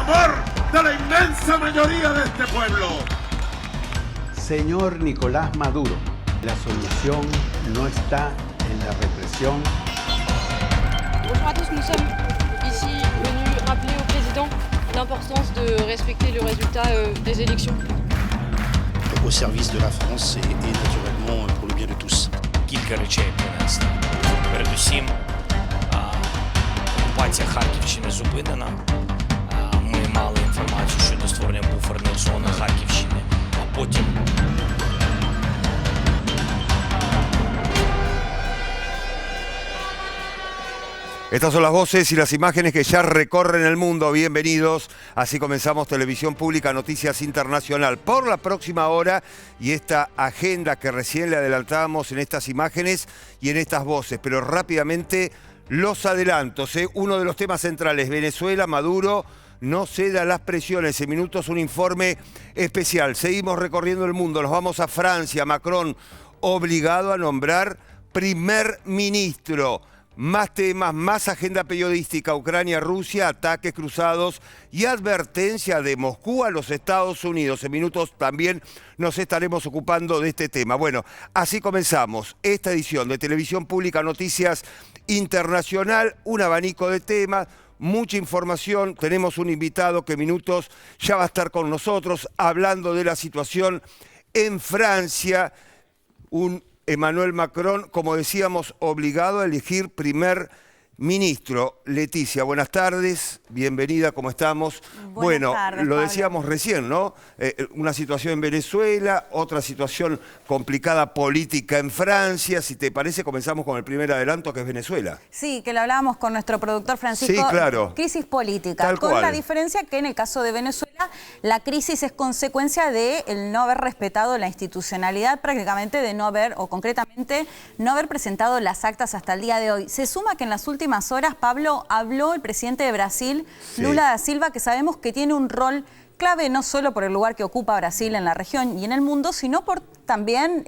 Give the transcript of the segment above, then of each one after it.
clamor de la inmensa mayoría de este pueblo. Señor Nicolás Maduro, la solución no está en la represión. Bonjour à tous, nous sommes ici venus rappeler au président l'importance de respecter le résultat des élections. Au service de la France et naturellement pour le bien de tous. Кілька речей принести. Передусім, окупація Харківщини зупинена. Ми мали інформацію щодо створення буферної зони Харківщини, а потім... Estas son las voces y las imágenes que ya recorren el mundo. Bienvenidos. Así comenzamos Televisión Pública Noticias Internacional por la próxima hora y esta agenda que recién le adelantábamos en estas imágenes y en estas voces. Pero rápidamente los adelantos. Uno de los temas centrales, Venezuela, Maduro no ceda a las presiones. En minutos un informe especial. Seguimos recorriendo el mundo. Nos vamos a Francia. Macron obligado a nombrar primer ministro. Más temas, más agenda periodística, Ucrania, Rusia, ataques cruzados y advertencia de Moscú a los Estados Unidos. En minutos también nos estaremos ocupando de este tema. Bueno, así comenzamos esta edición de Televisión Pública Noticias Internacional, un abanico de temas, mucha información. Tenemos un invitado que en minutos ya va a estar con nosotros hablando de la situación en Francia. Emmanuel Macron, como decíamos, obligado a elegir primer ministro. Leticia, buenas tardes, bienvenida, ¿cómo estamos? Buenas tardes, lo Pablo. decíamos recién, ¿no? Una situación en Venezuela, otra situación complicada política en Francia. Si te parece, comenzamos con el primer adelanto, que es Venezuela. Sí, que lo hablábamos con nuestro productor Francisco. Sí, claro. Crisis política. Tal con cual. la diferencia que en el caso de Venezuela, la crisis es consecuencia de el no haber respetado la institucionalidad, prácticamente de no haber, o concretamente, no haber presentado las actas hasta el día de hoy. Se suma que en las últimas horas, Pablo, habló el presidente de Brasil, Sí. Lula da Silva, que sabemos que tiene un rol clave no solo por el lugar que ocupa Brasil en la región y en el mundo, sino por también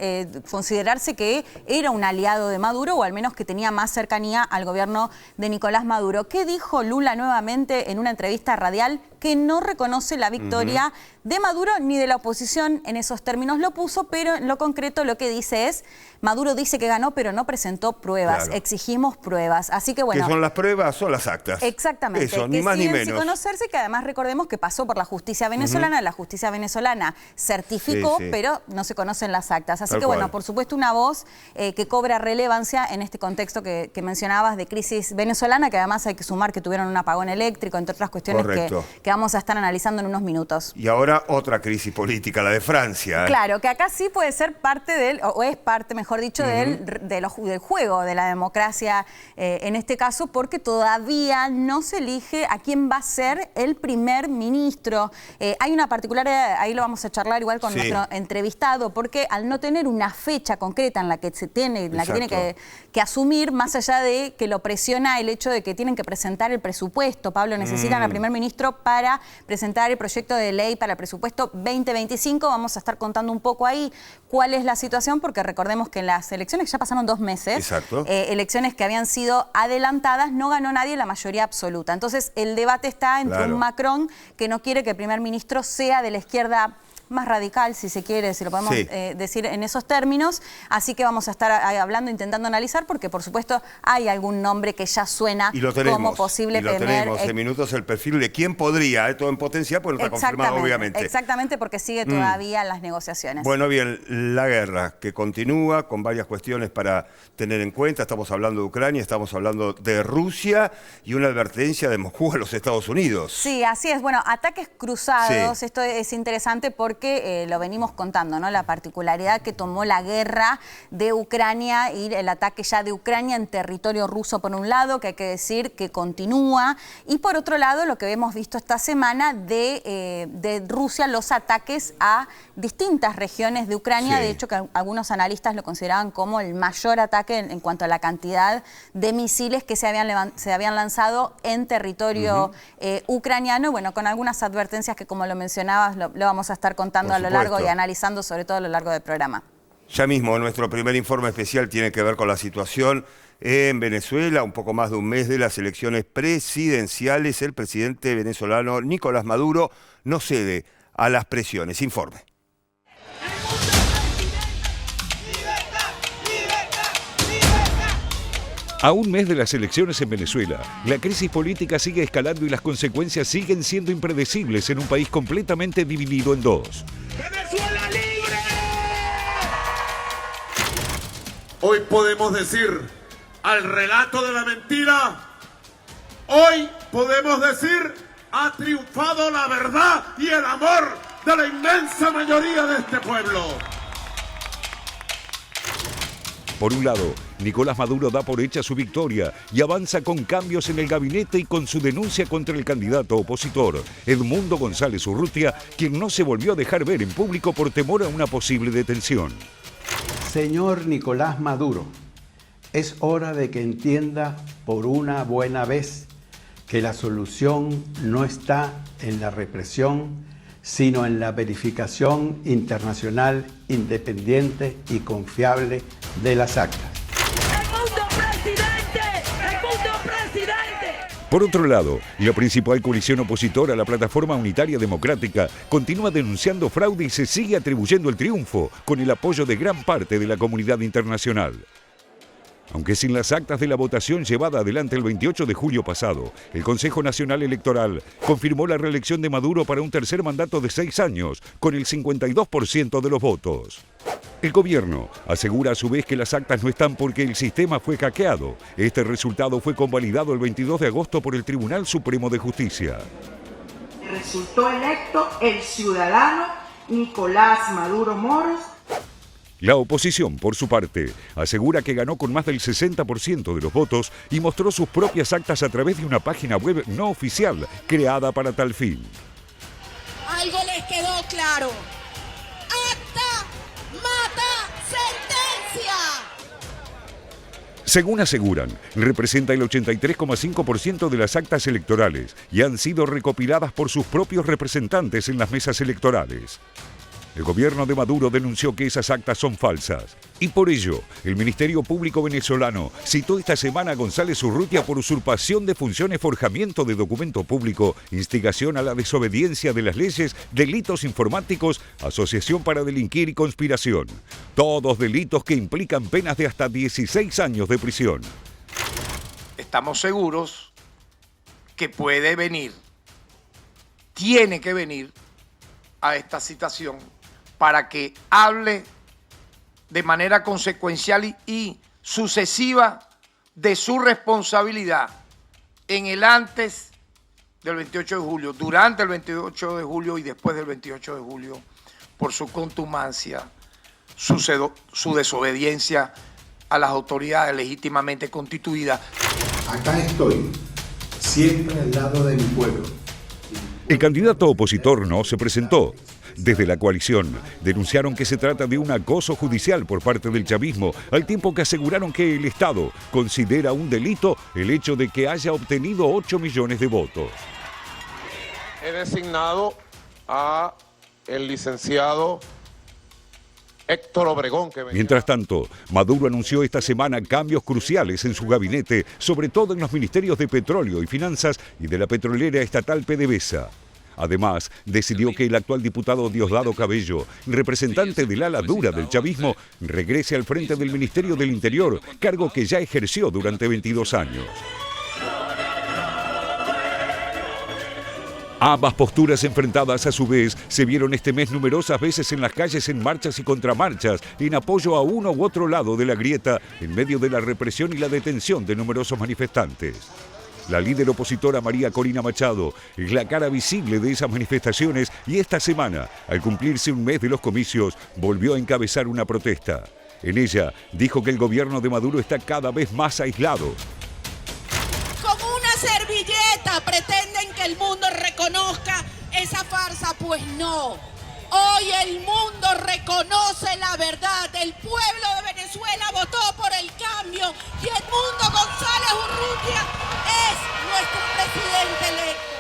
considerarse que era un aliado de Maduro, o al menos que tenía más cercanía al gobierno de Nicolás Maduro. ¿Qué dijo Lula nuevamente en una entrevista radial? Que no reconoce la victoria de Maduro ni de la oposición, en esos términos lo puso, pero en lo concreto lo que dice es, Maduro dice que ganó, pero no presentó pruebas, Claro. Exigimos pruebas. Así que bueno. ¿Qué son las pruebas? Son las actas. Exactamente. Eso, que ni más ni siguen sin menos. conocerse, que además recordemos que pasó por la justicia venezolana, la justicia venezolana certificó, Sí, sí. pero no se conocen las actas. Así Tal que bueno, cual. por supuesto una voz que cobra relevancia en este contexto que mencionabas de crisis venezolana, que además hay que sumar que tuvieron un apagón eléctrico, entre otras cuestiones Correcto. que vamos a estar analizando en unos minutos. Y ahora otra crisis política, la de Francia. Claro, que acá sí puede ser parte del, o es parte, mejor dicho, del juego de la democracia en este caso, porque todavía no se elige a quién va a ser el primer ministro. Hay una particularidad, ahí lo vamos a charlar igual con Sí. nuestro entrevistado, porque al no tener una fecha concreta en la que se tiene, en la que tiene Exacto. que asumir, más allá de que lo presiona el hecho de que tienen que presentar el presupuesto. Pablo, necesitan al primer ministro para presentar el proyecto de ley para el presupuesto 2025. Vamos a estar contando un poco ahí cuál es la situación, porque recordemos que en las elecciones, ya pasaron 2 meses, Exacto. elecciones que habían sido adelantadas, no ganó nadie la mayoría absoluta. Entonces el debate está entre Claro. un Macron que no quiere que el primer ministro sea de la izquierda más radical, si se quiere, si lo podemos Sí. decir en esos términos. Así que vamos a estar hablando, intentando analizar, porque por supuesto hay algún nombre que ya suena Y lo tenemos. como posible y lo primer... tenemos en minutos el perfil de quién podría, todo en potencia, pues no está confirmado obviamente. Exactamente, porque sigue todavía las negociaciones. Bueno, bien, la guerra que continúa con varias cuestiones para tener en cuenta. Estamos hablando de Ucrania, estamos hablando de Rusia y una advertencia de Moscú a los Estados Unidos. Sí, así es. Bueno, ataques cruzados, Sí. esto es interesante porque lo venimos contando, ¿no? La particularidad que tomó la guerra de Ucrania y el ataque ya de Ucrania en territorio ruso por un lado, que hay que decir que continúa, y por otro lado lo que hemos visto esta semana de Rusia, los ataques a distintas regiones de Ucrania. Sí. De hecho, que algunos analistas lo consideraban como el mayor ataque en cuanto a la cantidad de misiles que se habían lanzado en territorio ucraniano. Bueno, con algunas advertencias que, como lo mencionabas, lo vamos a estar contando Por a lo largo supuesto. y analizando sobre todo a lo largo del programa. Ya mismo nuestro primer informe especial tiene que ver con la situación En Venezuela, un poco más de un mes de las elecciones presidenciales, el presidente venezolano Nicolás Maduro no cede a las presiones. Informe. A un mes de las elecciones en Venezuela, la crisis política sigue escalando y las consecuencias siguen siendo impredecibles en un país completamente dividido en dos. ¡Venezuela libre! Hoy podemos decir al relato de la mentira, hoy podemos decir, ha triunfado la verdad y el amor de la inmensa mayoría de este pueblo. Por un lado, Nicolás Maduro da por hecha su victoria y avanza con cambios en el gabinete y con su denuncia contra el candidato opositor, Edmundo González Urrutia, quien no se volvió a dejar ver en público por temor a una posible detención. Señor Nicolás Maduro, es hora de que entienda por una buena vez que la solución no está en la represión, sino en la verificación internacional independiente y confiable de las actas. ¡Edmundo presidente! ¡Edmundo presidente! Por otro lado, la principal coalición opositora, la Plataforma Unitaria Democrática, continúa denunciando fraude y se sigue atribuyendo el triunfo con el apoyo de gran parte de la comunidad internacional. Aunque sin las actas de la votación llevada adelante el 28 de julio pasado, el Consejo Nacional Electoral confirmó la reelección de Maduro para un tercer mandato de 6 años, con el 52% de los votos. El gobierno asegura a su vez que las actas no están porque el sistema fue hackeado. Este resultado fue convalidado el 22 de agosto por el Tribunal Supremo de Justicia. Resultó electo el ciudadano Nicolás Maduro Moros. La oposición, por su parte, asegura que ganó con más del 60% de los votos y mostró sus propias actas a través de una página web no oficial creada para tal fin. Algo les quedó claro. ¡Acta mata sentencia! Según aseguran, representa el 83,5% de las actas electorales y han sido recopiladas por sus propios representantes en las mesas electorales. El gobierno de Maduro denunció que esas actas son falsas. Y por ello, el Ministerio Público venezolano citó esta semana a González Urrutia por usurpación de funciones, forjamiento de documento público, instigación a la desobediencia de las leyes, delitos informáticos, asociación para delinquir y conspiración. Todos delitos que implican penas de hasta 16 años de prisión. Estamos seguros que puede venir, tiene que venir a esta citación para que hable de manera consecuencial y sucesiva de su responsabilidad en el antes del 28 de julio, durante el 28 de julio y después del 28 de julio, por su contumacia, su desobediencia a las autoridades legítimamente constituidas. Acá estoy, siempre al lado de mi pueblo. El candidato opositor no se presentó. Desde la coalición denunciaron que se trata de un acoso judicial por parte del chavismo, al tiempo que aseguraron que el Estado considera un delito el hecho de que haya obtenido 8 millones de votos. He designado a el licenciado Héctor Obregón. Mientras tanto, Maduro anunció esta semana cambios cruciales en su gabinete, sobre todo en los ministerios de Petróleo y Finanzas y de la petrolera estatal PDVSA. Además, decidió que el actual diputado Diosdado Cabello, representante del ala dura del chavismo, regrese al frente del Ministerio del Interior, cargo que ya ejerció durante 22 años. Ambas posturas enfrentadas a su vez se vieron este mes numerosas veces en las calles en marchas y contramarchas en apoyo a uno u otro lado de la grieta en medio de la represión y la detención de numerosos manifestantes. La líder opositora María Corina Machado es la cara visible de esas manifestaciones y esta semana, al cumplirse un mes de los comicios, volvió a encabezar una protesta. En ella dijo que el gobierno de Maduro está cada vez más aislado. Como una servilleta pretenden que el mundo reconozca esa farsa, pues no. Hoy el mundo reconoce la verdad. El pueblo de Venezuela votó por el cambio y Edmundo González Urrutia es nuestro presidente electo.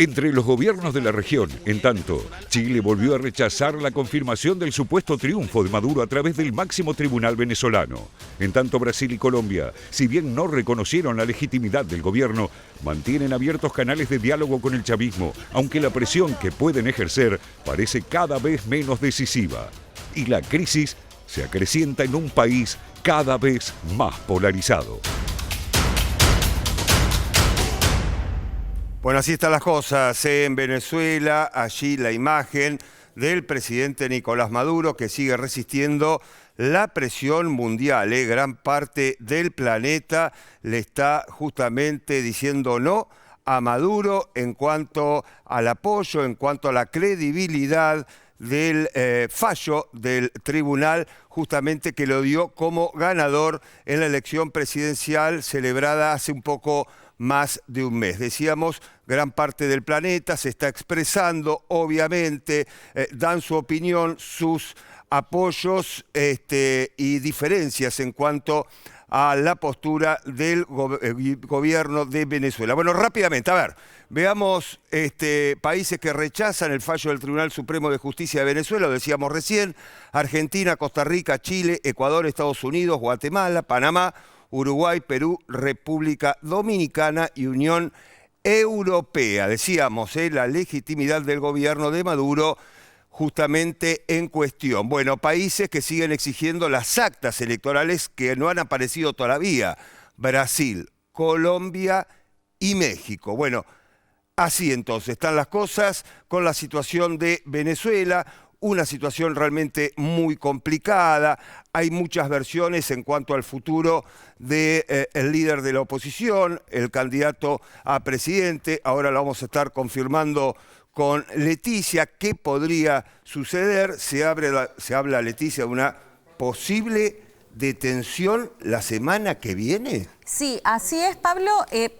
entre los gobiernos de la región. En tanto, Chile volvió a rechazar la confirmación del supuesto triunfo de Maduro a través del máximo tribunal venezolano. En tanto, Brasil y Colombia, si bien no reconocieron la legitimidad del gobierno, mantienen abiertos canales de diálogo con el chavismo, aunque la presión que pueden ejercer parece cada vez menos decisiva. Y la crisis se acrecienta en un país cada vez más polarizado. Bueno, así están las cosas en Venezuela. Allí la imagen del presidente Nicolás Maduro, que sigue resistiendo la presión mundial. Gran parte del planeta le está justamente diciendo no a Maduro en cuanto al apoyo, en cuanto a la credibilidad del fallo del tribunal, justamente que lo dio como ganador en la elección presidencial celebrada hace un poco más de un mes. Decíamos, gran parte del planeta se está expresando, obviamente, dan su opinión, sus apoyos y diferencias en cuanto a la postura del gobierno de Venezuela. Bueno, rápidamente, a ver, veamos países que rechazan el fallo del Tribunal Supremo de Justicia de Venezuela, lo decíamos recién: Argentina, Costa Rica, Chile, Ecuador, Estados Unidos, Guatemala, Panamá, Uruguay, Perú, República Dominicana y Unión Europea. Decíamos, la legitimidad del gobierno de Maduro justamente en cuestión. Bueno, países que siguen exigiendo las actas electorales que no han aparecido todavía: Brasil, Colombia y México. Bueno, así entonces están las cosas con la situación de Venezuela. Una situación realmente muy complicada. Hay muchas versiones en cuanto al futuro del líder de la oposición, el candidato a presidente. Ahora lo vamos a estar confirmando con Leticia. ¿Qué podría suceder? Se habla, Leticia, de una posible detención la semana que viene. Sí, así es, Pablo.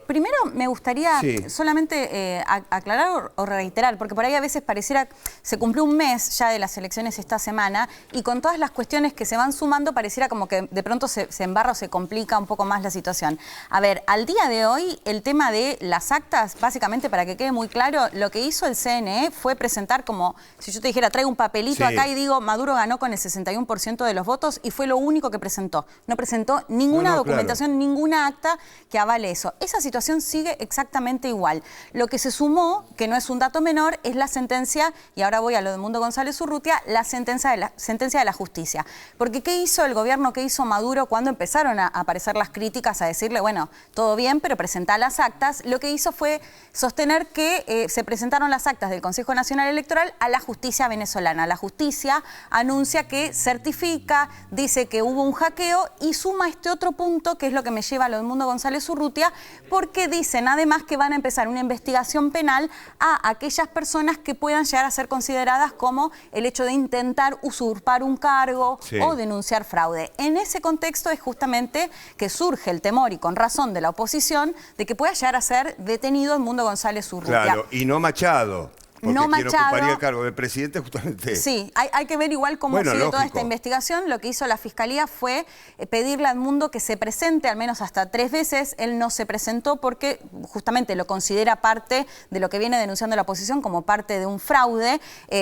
Primero me gustaría solamente aclarar o reiterar, porque por ahí a veces pareciera, se cumplió un mes ya de las elecciones esta semana, y con todas las cuestiones que se van sumando pareciera como que de pronto se embarra o se complica un poco más la situación. A ver, al día de hoy el tema de las actas, básicamente para que quede muy claro, lo que hizo el CNE fue presentar como, si yo te dijera, traigo un papelito acá y digo, Maduro ganó con el 61% de los votos, y fue lo único que presentó. No presentó ninguna documentación, ninguna acta que avale eso. Esa situación sigue exactamente igual. Lo que se sumó, que no es un dato menor, es la sentencia, y ahora voy a lo de Mundo González Urrutia, la sentencia de la justicia. Porque ¿qué hizo el gobierno, qué hizo Maduro cuando empezaron a aparecer las críticas, a decirle, bueno, todo bien, pero presentá las actas? Lo que hizo fue sostener que se presentaron las actas del Consejo Nacional Electoral a la justicia venezolana. La justicia anuncia que certifica, dice que hubo un hackeo, y suma este otro punto, que es lo que me lleva a lo del Mundo González Urrutia, porque dicen además que van a empezar una investigación penal a aquellas personas que puedan llegar a ser consideradas como el hecho de intentar usurpar un cargo o denunciar fraude. En ese contexto es justamente que surge el temor, y con razón, de la oposición, de que pueda llegar a ser detenido el Mundo González Urrutia. Claro, y no Machado. Porque no quien Machado, ocuparía el cargo de presidente justamente. Sí, hay que ver igual cómo sigue toda esta investigación. Lo que hizo la Fiscalía fue pedirle al Mundo que se presente al menos hasta 3 veces. Él no se presentó porque justamente lo considera parte de lo que viene denunciando la oposición como parte de un fraude.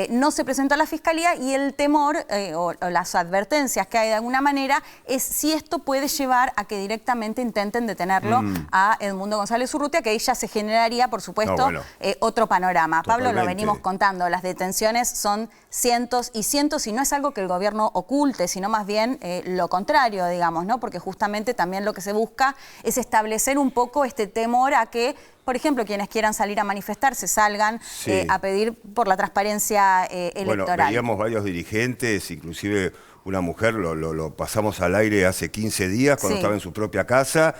No se presentó a la Fiscalía, y el temor o las advertencias que hay de alguna manera es si esto puede llevar a que directamente intenten detenerlo a Edmundo González Urrutia, que ahí ya se generaría, por supuesto, otro panorama. Pablo, lo venimos contando, las detenciones son cientos y cientos, y no es algo que el gobierno oculte, sino más bien lo contrario, digamos, ¿no? Porque justamente también lo que se busca es establecer un poco este temor a que, por ejemplo, quienes quieran salir a manifestarse salgan a pedir por la transparencia electoral. Bueno, veíamos varios dirigentes, inclusive una mujer, lo pasamos al aire hace 15 días cuando estaba en su propia casa,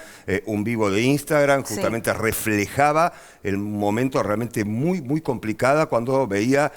un vivo de Instagram, justamente reflejaba el momento realmente muy, muy complicado cuando veía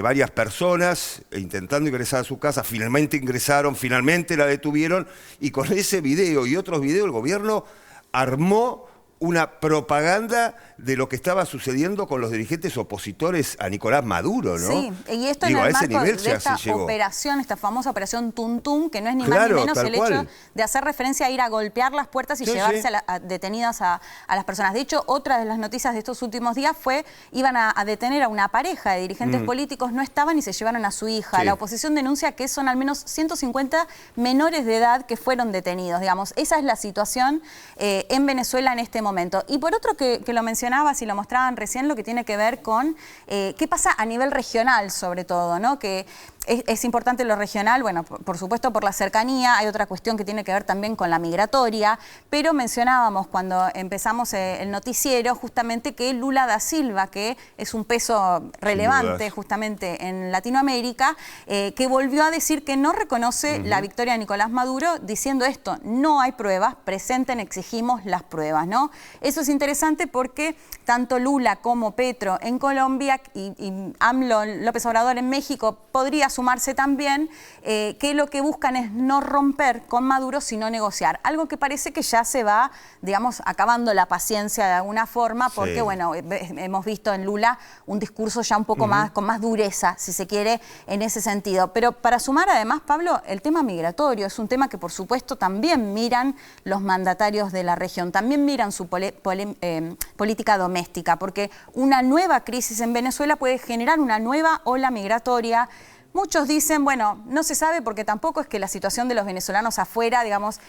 varias personas intentando ingresar a su casa. Finalmente ingresaron, finalmente la detuvieron, y con ese video y otros videos el gobierno armó una propaganda de lo que estaba sucediendo con los dirigentes opositores a Nicolás Maduro, ¿no? Sí, y esto Digo, en el a ese marco nivel de ya esta se llegó. operación, esta famosa operación Tuntum, que no es ni Claro, más ni menos tal el cual. hecho de hacer referencia a ir a golpear las puertas y Sí, llevarse sí. detenidas a las personas. De hecho, otra de las noticias de estos últimos días fue, iban a detener a una pareja de dirigentes políticos, no estaban y se llevaron a su hija. Sí. La oposición denuncia que son al menos 150 menores de edad que fueron detenidos, digamos. Esa es la situación en Venezuela en este momento. Y por otro que lo mencionabas y lo mostraban recién, lo que tiene que ver con qué pasa a nivel regional, sobre todo, ¿no? Que es importante lo regional, bueno, por supuesto por la cercanía, hay otra cuestión que tiene que ver también con la migratoria, pero mencionábamos cuando empezamos el noticiero justamente que Lula da Silva, que es un peso relevante justamente en Latinoamérica, que volvió a decir que no reconoce la victoria de Nicolás Maduro, diciendo esto: no hay pruebas, presenten, exigimos las pruebas, ¿no? Eso es interesante porque tanto Lula como Petro en Colombia y AMLO, López Obrador en México, podría sumarse también, que lo que buscan es no romper con Maduro, sino negociar. Algo que parece que ya se va, digamos, acabando la paciencia de alguna forma, porque, bueno, hemos visto en Lula un discurso ya un poco más, con más dureza, si se quiere, en ese sentido. Pero para sumar, además, Pablo, el tema migratorio es un tema que, por supuesto, también miran los mandatarios de la región, también miran su política doméstica, porque una nueva crisis en Venezuela puede generar una nueva ola migratoria. Muchos dicen, bueno, no se sabe porque tampoco es que la situación de los venezolanos afuera, digamos,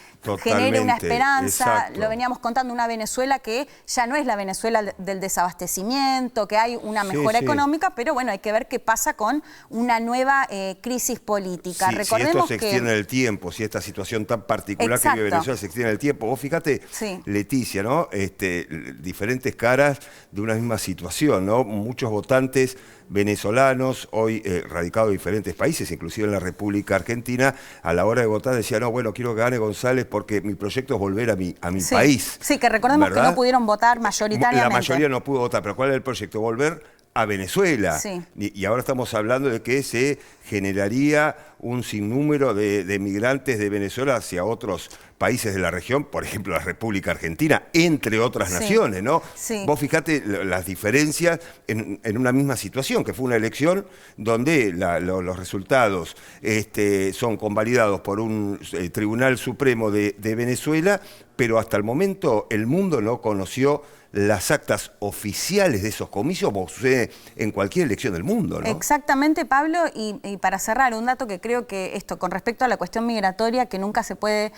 genere una esperanza. Exacto. Lo veníamos contando, una Venezuela que ya no es la Venezuela del desabastecimiento, que hay una mejora económica, pero bueno, hay que ver qué pasa con una nueva crisis política. Sí, Recordemos si esto se extiende en el tiempo, si esta situación tan particular que vive Venezuela se extiende en el tiempo. Vos fíjate, Leticia, ¿no? Diferentes caras de una misma situación, ¿no? Muchos votantes venezolanos, hoy radicados en diferentes países, inclusive en la República Argentina, a la hora de votar decían, no, bueno, quiero que gane González porque mi proyecto es volver a mi país. Sí, que recordemos que no pudieron votar mayoritariamente. La mayoría no pudo votar, pero ¿cuál es el proyecto? Volver a Venezuela. Sí. Y ahora estamos hablando de que se generaría un sinnúmero de migrantes de Venezuela hacia otros países de la región, por ejemplo la República Argentina, entre otras naciones, ¿no? Sí. Vos fijate las diferencias en una misma situación, que fue una elección donde los resultados son convalidados por un Tribunal Supremo de Venezuela, pero hasta el momento el mundo no conoció las actas oficiales de esos comicios, como sucede en cualquier elección del mundo, ¿no? Exactamente, Pablo, y para cerrar, un dato que creo que esto, con respecto a la cuestión migratoria, que nunca se puede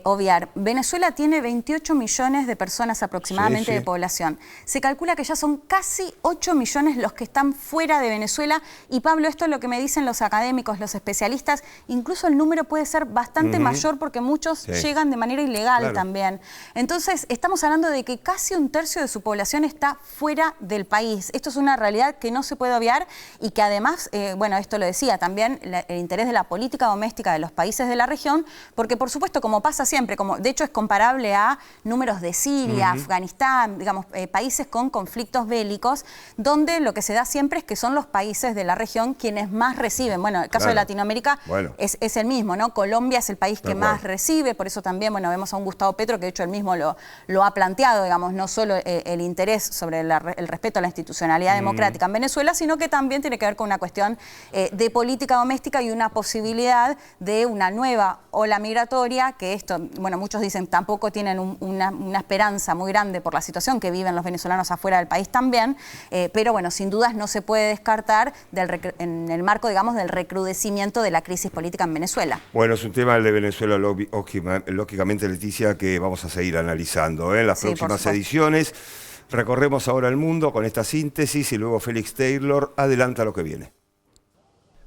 obviar. Venezuela tiene 28 millones de personas aproximadamente de población. Se calcula que ya son casi 8 millones los que están fuera de Venezuela, y Pablo, esto es lo que me dicen los académicos, los especialistas, incluso el número puede ser bastante mayor porque muchos llegan de manera ilegal también. Entonces, estamos hablando de que casi un tercio de su población está fuera del país. Esto es una realidad que no se puede obviar y que además, bueno, esto lo decía también, el interés de la política doméstica de los países de la región, porque por supuesto, como pasa siempre, como de hecho es comparable a números de Siria, Afganistán, digamos, países con conflictos bélicos, donde lo que se da siempre es que son los países de la región quienes más reciben. Bueno, el caso de Latinoamérica es el mismo, ¿no? Colombia es el país que más recibe, por eso también, bueno, vemos a un Gustavo Petro que de hecho él mismo lo ha planteado, digamos, no solo el interés sobre el respeto a la institucionalidad democrática en Venezuela, sino que también tiene que ver con una cuestión de política doméstica y una posibilidad de una nueva ola migratoria, que esto, bueno, muchos dicen tampoco tienen una esperanza muy grande por la situación que viven los venezolanos afuera del país también, pero bueno, sin dudas no se puede descartar en el marco, digamos, del recrudecimiento de la crisis política en Venezuela. Bueno, es un tema el de Venezuela, lógicamente, Leticia, que vamos a seguir analizando en las próximas ediciones. Recorremos ahora el mundo con esta síntesis y luego Félix Taylor adelanta lo que viene.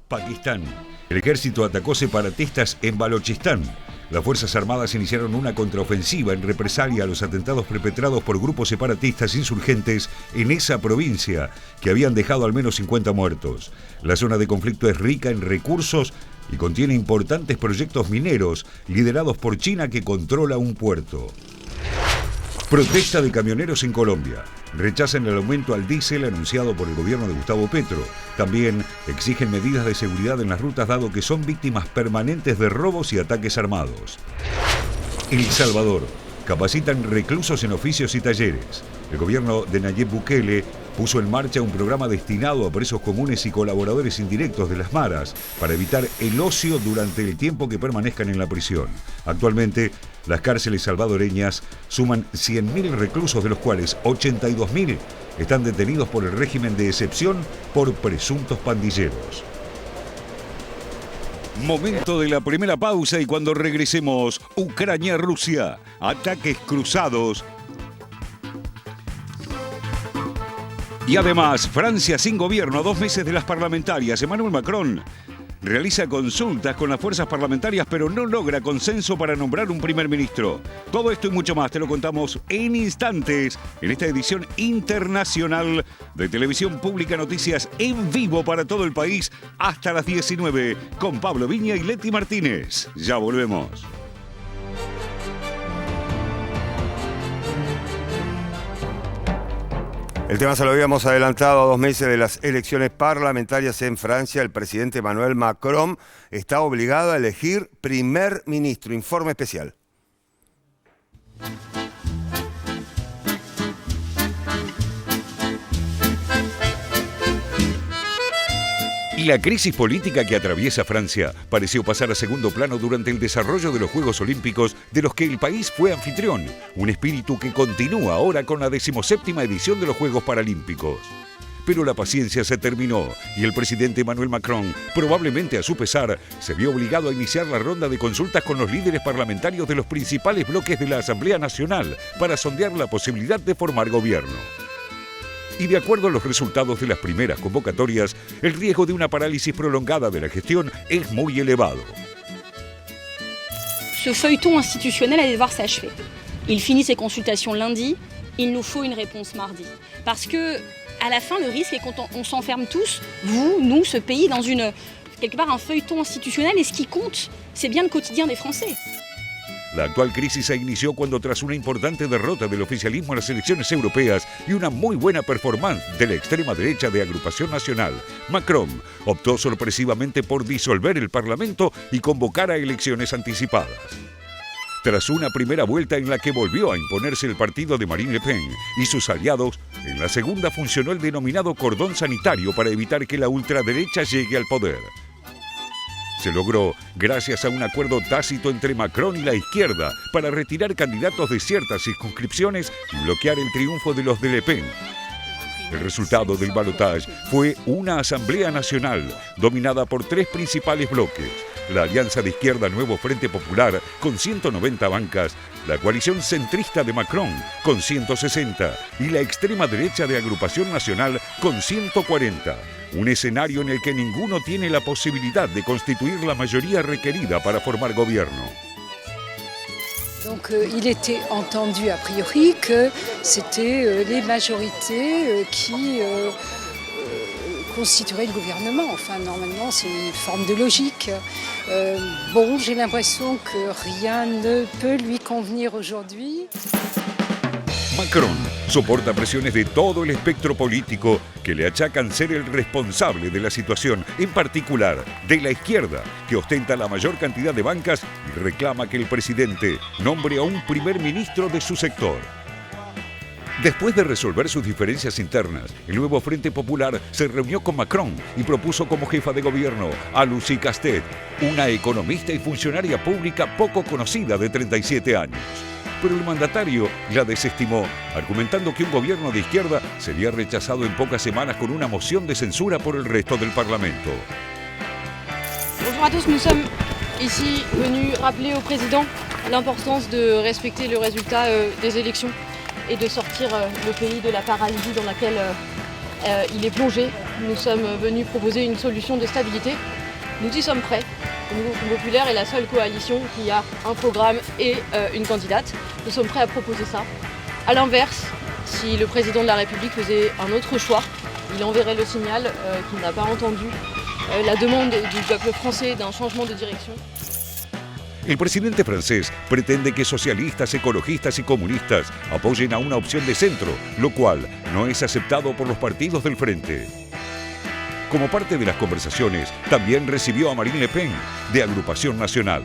Pakistán. El ejército atacó separatistas en Balochistán. Las Fuerzas Armadas iniciaron una contraofensiva en represalia a los atentados perpetrados por grupos separatistas insurgentes en esa provincia, que habían dejado al menos 50 muertos. La zona de conflicto es rica en recursos y contiene importantes proyectos mineros liderados por China, que controla un puerto. Protesta de camioneros en Colombia. Rechazan el aumento al diésel anunciado por el gobierno de Gustavo Petro. También exigen medidas de seguridad en las rutas, dado que son víctimas permanentes de robos y ataques armados. El Salvador. capacitan reclusos en oficios y talleres. El gobierno de Nayib Bukele puso en marcha un programa destinado a presos comunes y colaboradores indirectos de las maras para evitar el ocio durante el tiempo que permanezcan en la prisión. Actualmente, las cárceles salvadoreñas suman 100.000 reclusos, de los cuales 82.000 están detenidos por el régimen de excepción por presuntos pandilleros. Momento de la primera pausa, y cuando regresemos, Ucrania-Rusia, ataques cruzados. Y además, Francia sin gobierno, a 2 meses de las parlamentarias. Emmanuel Macron realiza consultas con las fuerzas parlamentarias, pero no logra consenso para nombrar un primer ministro. Todo esto y mucho más te lo contamos en instantes en esta edición internacional de Televisión Pública, noticias en vivo para todo el país hasta las 19 con Pablo Viña y Leti Martínez. Ya volvemos. El tema se lo habíamos adelantado a 2 meses de las elecciones parlamentarias en Francia. El presidente Emmanuel Macron está obligado a elegir primer ministro. Informe especial. Y la crisis política que atraviesa Francia pareció pasar a segundo plano durante el desarrollo de los Juegos Olímpicos, de los que el país fue anfitrión, un espíritu que continúa ahora con la 17ª edición de los Juegos Paralímpicos. Pero la paciencia se terminó y el presidente Emmanuel Macron, probablemente a su pesar, se vio obligado a iniciar la ronda de consultas con los líderes parlamentarios de los principales bloques de la Asamblea Nacional para sondear la posibilidad de formar gobierno. Y de acuerdo a los resultados de las primeras convocatorias, el riesgo de una parálisis prolongada de la gestión es muy elevado. Ce feuilleton institutionnel allait devoir s'achever. Il finit ses consultations lundi, il nous faut une réponse mardi. Parce que, à la fin, le risque est qu'on s'enferme tous, vous, nous, ce pays, dans quelque part un feuilleton institutionnel, et ce qui compte, c'est bien le quotidien des Français. La actual crisis se inició cuando, tras una importante derrota del oficialismo en las elecciones europeas y una muy buena performance de la extrema derecha de Agrupación Nacional, Macron optó sorpresivamente por disolver el Parlamento y convocar a elecciones anticipadas. Tras una primera vuelta en la que volvió a imponerse el partido de Marine Le Pen y sus aliados, en la segunda funcionó el denominado cordón sanitario para evitar que la ultraderecha llegue al poder. Se logró gracias a un acuerdo tácito entre Macron y la izquierda para retirar candidatos de ciertas circunscripciones y bloquear el triunfo de los de Le Pen. El resultado del balotaje fue una Asamblea Nacional dominada por 3 principales bloques: la Alianza de Izquierda Nuevo Frente Popular con 190 bancas, la coalición centrista de Macron con 160 y la extrema derecha de Agrupación Nacional con 140. Un escenario en el que ninguno tiene la posibilidad de constituir la mayoría requerida para formar gobierno. Donc il était entendu a priori que c'était les majorités qui constitueraient le gouvernement. Enfin, normalement, c'est une forme de logique. Bon, j'ai l'impression que rien ne peut lui convenir aujourd'hui. Macron soporta presiones de todo el espectro político que le achacan ser el responsable de la situación, en particular de la izquierda, que ostenta la mayor cantidad de bancas y reclama que el presidente nombre a un primer ministro de su sector. Después de resolver sus diferencias internas, el nuevo Frente Popular se reunió con Macron y propuso como jefa de gobierno a Lucie Castet, una economista y funcionaria pública poco conocida de 37 años. Pero el mandatario la desestimó, argumentando que un gobierno de izquierda sería rechazado en pocas semanas con una moción de censura por el resto del Parlamento. Bonjour à tous, nous sommes ici venus rappeler au président l'importance de respecter le résultat des élections et de sortir le pays de la paralysie dans laquelle il est plongé. Nous sommes venus proposer une solution de stabilité. Nous y sommes prêts. Le Mouvement populaire est la seule coalition qui a un programme et une candidate. Nous sommes prêts à proposer ça. A l'inverse, si le président de la République faisait un autre choix, il enverrait le signal qu'il n'a pas entendu la demande du peuple français d'un changement de direction. El presidente francés pretende que socialistas, ecologistas y comunistas apoyen a una opción de centro, lo cual no es aceptado por los partidos del frente. Como parte de las conversaciones, también recibió a Marine Le Pen, de Agrupación Nacional.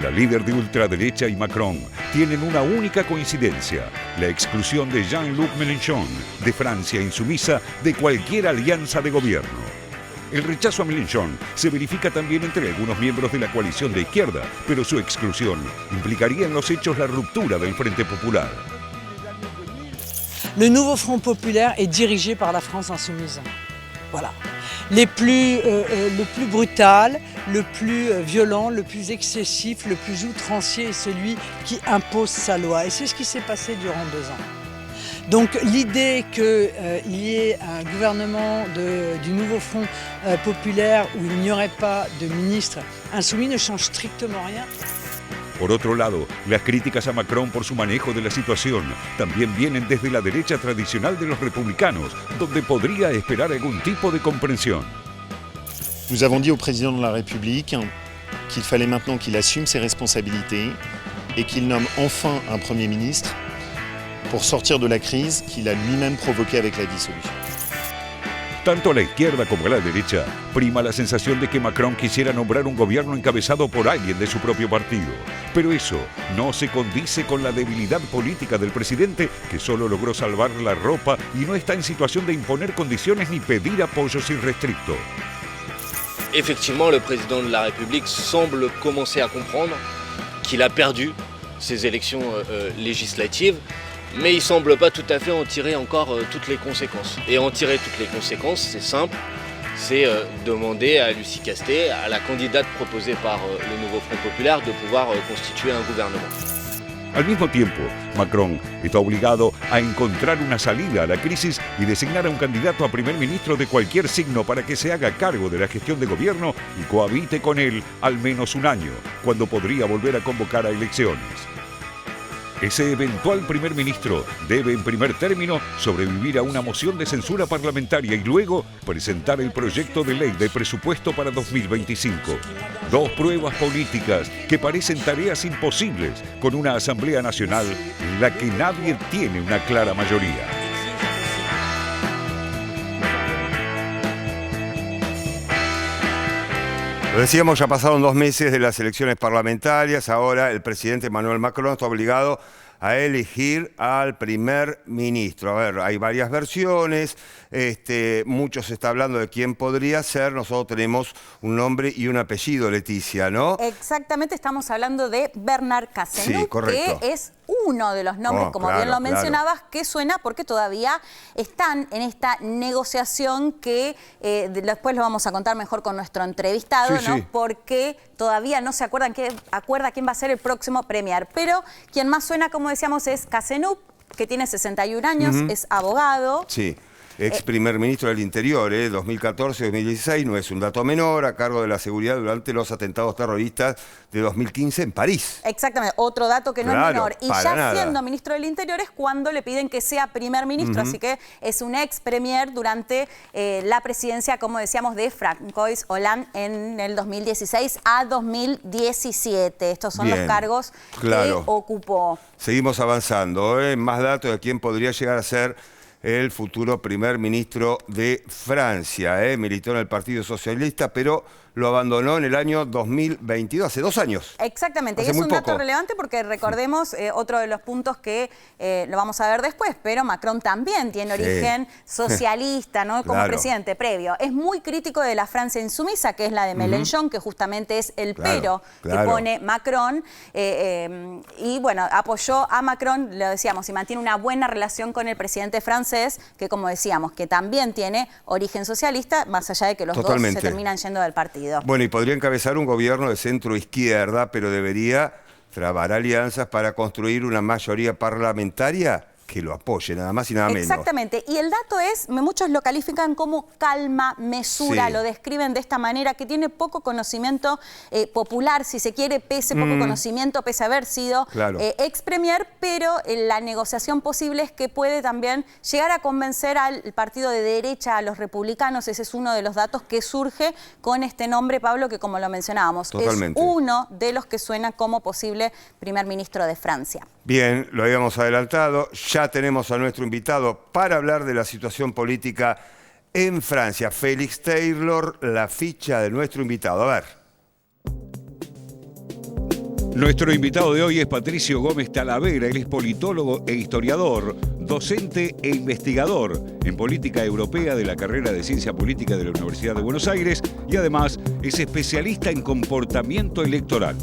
La líder de ultraderecha y Macron tienen una única coincidencia: la exclusión de Jean-Luc Mélenchon de Francia insumisa de cualquier alianza de gobierno. El rechazo a Mélenchon se verifica también entre algunos miembros de la coalición de izquierda, pero su exclusión implicaría en los hechos la ruptura del Frente Popular. Le nouveau Front Populaire est dirigé par la France insoumise. Voilà. Le plus brutal, le plus violent, le plus excessif, le plus outrancier est celui qui impose sa loi. Et c'est ce qui s'est passé durant 2 ans. Donc l'idée qu'il y ait un gouvernement du nouveau Front Populaire où il n'y aurait pas de ministre insoumis ne change strictement rien. Por otro lado, las críticas a Macron por su manejo de la situación también vienen desde la derecha tradicional de los republicanos, donde podría esperar algún tipo de comprensión. Nous avons dit au président de la République qu'il fallait maintenant qu'il assume ses responsabilités et qu'il nomme enfin un Premier ministre pour sortir de la crise qu'il a lui-même provoquée avec la dissolution. Tanto a la izquierda como a la derecha prima la sensación de que Macron quisiera nombrar un gobierno encabezado por alguien de su propio partido. Pero eso no se condice con la debilidad política del presidente, que solo logró salvar la ropa y no está en situación de imponer condiciones ni pedir apoyos irrestrictos. Effectivement, le président de la République semble commencer à comprendre qu'il a perdu ces élections législatives. Mais il ne semble pas tout à fait en tirer encore toutes les conséquences. Et en tirer toutes les conséquences, c'est simple, c'est demander à Lucie Castet, à la candidate proposée par le nouveau Front Populaire, de pouvoir constituer un gouvernement. Al mismo tiempo, Macron está obligado a encontrar una salida a la crisis y designar a un candidato a primer ministro de cualquier signo para que se haga cargo de la gestión de gobierno y cohabite con él al menos un año, cuando podría volver a convocar a elecciones. Ese eventual primer ministro debe en primer término sobrevivir a una moción de censura parlamentaria y luego presentar el proyecto de ley de presupuesto para 2025. 2 pruebas políticas que parecen tareas imposibles con una Asamblea Nacional en la que nadie tiene una clara mayoría. Lo decíamos, ya pasaron 2 meses de las elecciones parlamentarias. Ahora el presidente Emmanuel Macron está obligado a elegir al primer ministro. A ver, hay varias versiones, mucho se está hablando de quién podría ser. Nosotros tenemos un nombre y un apellido, Leticia, ¿no? Exactamente, estamos hablando de Bernard Cazeneuve, sí, correcto, que es uno de los nombres, como bien lo mencionabas, que suena porque todavía están en esta negociación que después lo vamos a contar mejor con nuestro entrevistado, sí, ¿no? Sí. Porque todavía no se acuerda quién va a ser el próximo premier. Pero quien más suena, como decíamos, es Cazeneuve, que tiene 61 años, es abogado. Sí. Ex primer ministro del Interior, 2014-2016, no es un dato menor, a cargo de la seguridad durante los atentados terroristas de 2015 en París. Exactamente, otro dato que no es menor. Y ya nada. Siendo ministro del Interior es cuando le piden que sea primer ministro, así que es un ex premier durante la presidencia, como decíamos, de Francois Hollande en el 2016 a 2017. Estos son los cargos que ocupó. Seguimos avanzando, más datos de quién podría llegar a ser el futuro primer ministro de Francia. Militó en el Partido Socialista, pero lo abandonó en el año 2022, hace 2 años. Exactamente, y es un dato relevante porque recordemos otro de los puntos que lo vamos a ver después, pero Macron también tiene origen socialista, ¿no? Como presidente previo. Es muy crítico de la Francia insumisa, que es la de Mélenchon, que justamente es el pero que pone Macron. Y bueno, apoyó a Macron, lo decíamos, y mantiene una buena relación con el presidente francés, que como decíamos, que también tiene origen socialista, más allá de que los dos se terminan yendo del partido. Bueno, y podría encabezar un gobierno de centro-izquierda, pero debería trabar alianzas para construir una mayoría parlamentaria que lo apoye, nada más y nada menos. Exactamente, y el dato es, muchos lo califican como calma, mesura, lo describen de esta manera, que tiene poco conocimiento popular, si se quiere, poco conocimiento, pese a haber sido ex premier, pero la negociación posible es que puede también llegar a convencer al partido de derecha, a los republicanos. Ese es uno de los datos que surge con este nombre, Pablo, que como lo mencionábamos, es uno de los que suena como posible primer ministro de Francia. Bien, lo habíamos adelantado, ya tenemos a nuestro invitado para hablar de la situación política en Francia. Félix Taylor, la ficha de nuestro invitado. A ver. Nuestro invitado de hoy es Patricio Gómez Talavera. Él es politólogo e historiador, docente e investigador en política europea de la carrera de Ciencia Política de la Universidad de Buenos Aires y además es especialista en comportamiento electoral.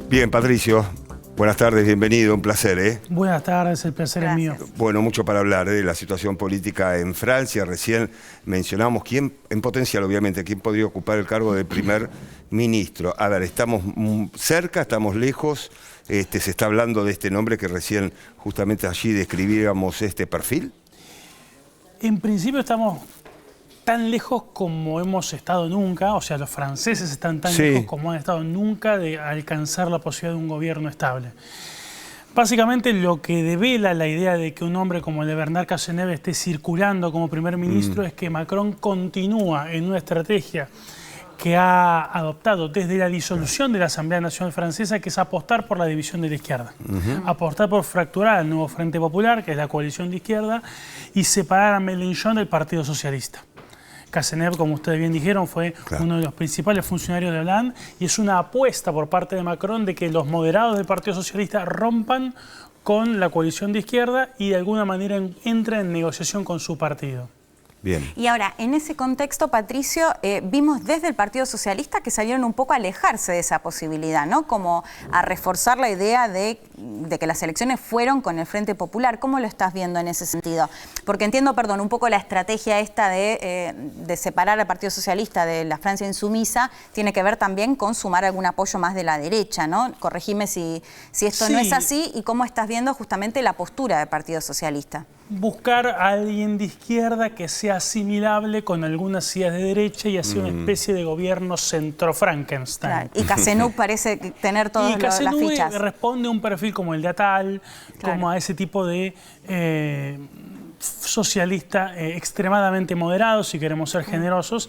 Bien, Patricio. Buenas tardes, bienvenido, un placer, ¿eh? Buenas tardes, el placer es mío. Bueno, mucho para hablar de la situación política en Francia. Recién mencionamos quién, en potencial obviamente, quién podría ocupar el cargo de primer ministro. A ver, estamos cerca, estamos lejos, se está hablando de este nombre que recién justamente allí describíamos este perfil. En principio estamos tan lejos como hemos estado nunca, o sea, los franceses están tan lejos como han estado nunca de alcanzar la posibilidad de un gobierno estable. Básicamente lo que devela la idea de que un hombre como el de Bernard Cazeneuve esté circulando como primer ministro es que Macron continúa en una estrategia que ha adoptado desde la disolución de la Asamblea Nacional Francesa, que es apostar por la división de la izquierda. Apostar por fracturar al nuevo Frente Popular, que es la coalición de izquierda, y separar a Mélenchon del Partido Socialista. Cazeneuve, como ustedes bien dijeron, fue uno de los principales funcionarios de Hollande y es una apuesta por parte de Macron de que los moderados del Partido Socialista rompan con la coalición de izquierda y de alguna manera entren en negociación con su partido. Bien. Y ahora, en ese contexto, Patricio, vimos desde el Partido Socialista que salieron un poco a alejarse de esa posibilidad, ¿no? Como a reforzar la idea de que las elecciones fueron con el Frente Popular. ¿Cómo lo estás viendo en ese sentido? Porque entiendo, perdón, un poco la estrategia esta de separar al Partido Socialista de la Francia insumisa tiene que ver también con sumar algún apoyo más de la derecha, ¿no? Corregime si esto no es así y cómo estás viendo justamente la postura del Partido Socialista. Buscar a alguien de izquierda que sea asimilable con algunas ideas de derecha y así una especie de gobierno centro-Frankenstein. Claro. Y Cazeneuve parece tener todas las fichas. Responde a un perfil como el de Attal, como a ese tipo de socialista extremadamente moderado, si queremos ser generosos.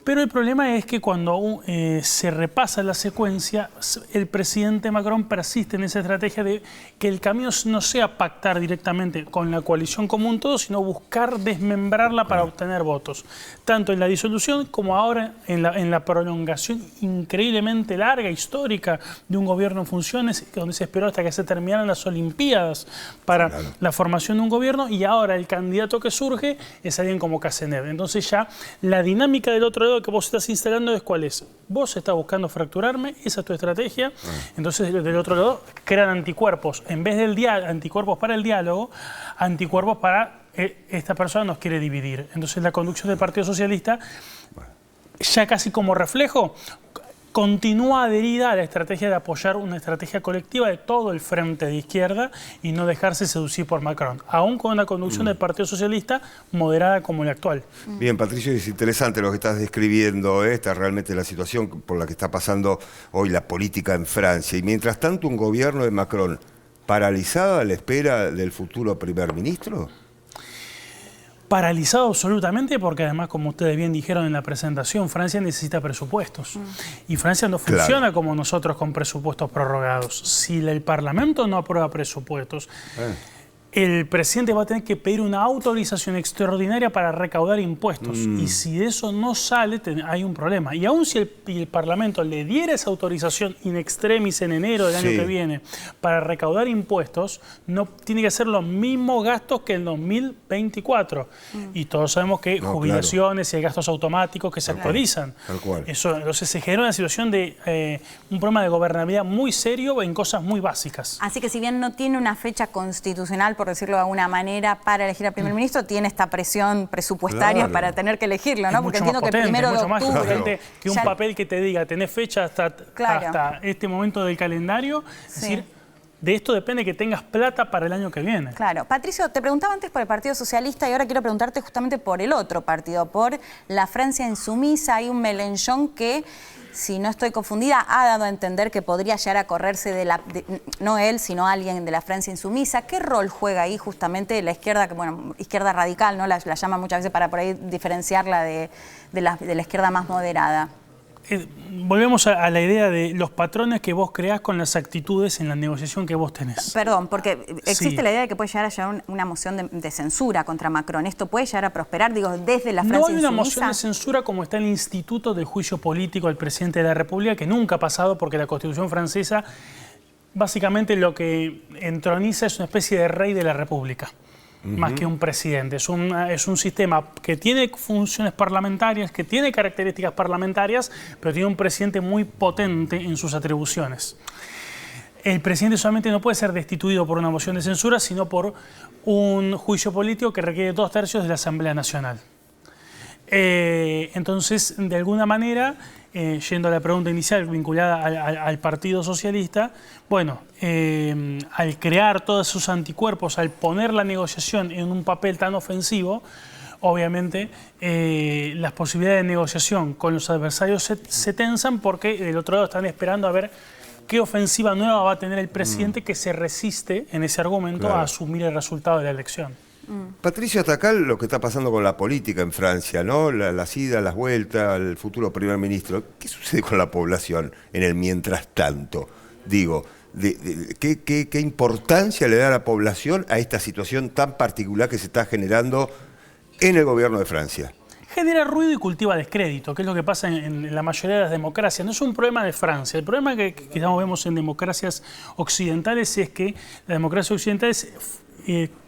Pero el problema es que cuando se repasa la secuencia, el presidente Macron persiste en esa estrategia de que el camino no sea pactar directamente con la coalición común todo, sino buscar desmembrarla para obtener votos. Tanto en la disolución como ahora en la prolongación increíblemente larga, histórica, de un gobierno en funciones, donde se esperó hasta que se terminaran las Olimpiadas para la formación de un gobierno, y ahora el candidato que surge es alguien como Cazeneuve. Entonces ya la dinámica del otro lado que vos estás instalando es cuál es. Vos estás buscando fracturarme, esa es tu estrategia. Entonces del otro lado crean anticuerpos. En vez del anticuerpos para el diálogo, anticuerpos para esta persona nos quiere dividir. Entonces la conducción del Partido Socialista, ya casi como reflejo, continúa adherida a la estrategia de apoyar una estrategia colectiva de todo el frente de izquierda y no dejarse seducir por Macron, aún con una conducción del Partido Socialista moderada como la actual. Bien, Patricio, es interesante lo que estás describiendo, esta realmente la situación por la que está pasando hoy la política en Francia. Y mientras tanto, un gobierno de Macron paralizado a la espera del futuro primer ministro. Paralizado absolutamente porque además, como ustedes bien dijeron en la presentación, Francia necesita presupuestos. Y Francia no funciona como nosotros con presupuestos prorrogados. Si el Parlamento no aprueba presupuestos, el presidente va a tener que pedir una autorización extraordinaria para recaudar impuestos. Y si de eso no sale, hay un problema. Y aún si el Parlamento le diera esa autorización in extremis en enero del año que viene para recaudar impuestos, no tiene que hacer los mismos gastos que en 2024. Y todos sabemos que jubilaciones y hay gastos automáticos que se actualizan. Tal cual. Entonces se genera una situación de un problema de gobernabilidad muy serio en cosas muy básicas. Así que si bien no tiene una fecha constitucional, por decirlo de alguna manera, para elegir al primer ministro, tiene esta presión presupuestaria para tener que elegirlo, ¿no? Porque entiendo que el 1 de octubre... que un papel que te diga, tenés fecha hasta este momento del calendario, es decir, de esto depende que tengas plata para el año que viene. Claro. Patricio, te preguntaba antes por el Partido Socialista y ahora quiero preguntarte justamente por el otro partido, por la Francia insumisa. Hay un Mélenchon que, si no estoy confundida, ha dado a entender que podría llegar a correrse no él, sino alguien de la Francia insumisa. ¿Qué rol juega ahí justamente la izquierda, que bueno, izquierda radical, ¿no? La llama muchas veces para por ahí diferenciarla de la izquierda más moderada? volvemos a la idea de los patrones que vos creás con las actitudes en la negociación que vos tenés. Perdón, porque existe Sí. la idea de que puede llegar a llegar una moción de censura contra Macron. ¿Esto puede llegar a prosperar, digo, desde la Francia No hay una insumisa? moción de censura como está el Instituto del Juicio Político al Presidente de la República, que nunca ha pasado porque la Constitución francesa básicamente lo que entroniza es una especie de rey de la República, más que un presidente. Es un sistema que tiene funciones parlamentarias, que tiene características parlamentarias, pero tiene un presidente muy potente en sus atribuciones. El presidente solamente no puede ser destituido por una moción de censura, sino por un juicio político que requiere 2/3 de la Asamblea Nacional. Entonces, de alguna manera, yendo a la pregunta inicial vinculada al Partido Socialista, bueno, al crear todos esos anticuerpos, al poner la negociación en un papel tan ofensivo, obviamente las posibilidades de negociación con los adversarios se tensan porque del otro lado están esperando a ver qué ofensiva nueva va a tener el presidente que se resiste en ese argumento a asumir el resultado de la elección. Patricio, hasta acá lo que está pasando con la política en Francia, ¿no? Las idas, las vueltas, el futuro primer ministro. ¿Qué sucede con la población en el mientras tanto? Digo, ¿qué importancia le da la población a esta situación tan particular que se está generando en el gobierno de Francia? Genera ruido y cultiva descrédito, que es lo que pasa en la mayoría de las democracias. No es un problema de Francia. El problema que quizás vemos en democracias occidentales es que las democracias occidentales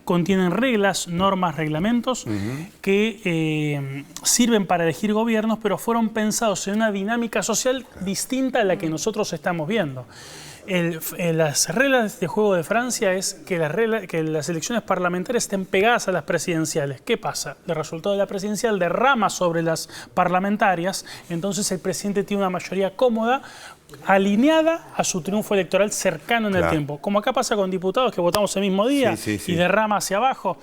contienen reglas, normas, reglamentos que sirven para elegir gobiernos, pero fueron pensados en una dinámica social distinta a la que nosotros estamos viendo. Las reglas de juego de Francia es que las elecciones parlamentarias estén pegadas a las presidenciales. ¿Qué pasa? El resultado de la presidencial derrama sobre las parlamentarias, entonces el presidente tiene una mayoría cómoda, alineada a su triunfo electoral cercano en el tiempo. Como acá pasa con diputados que votamos el mismo día y derrama hacia abajo.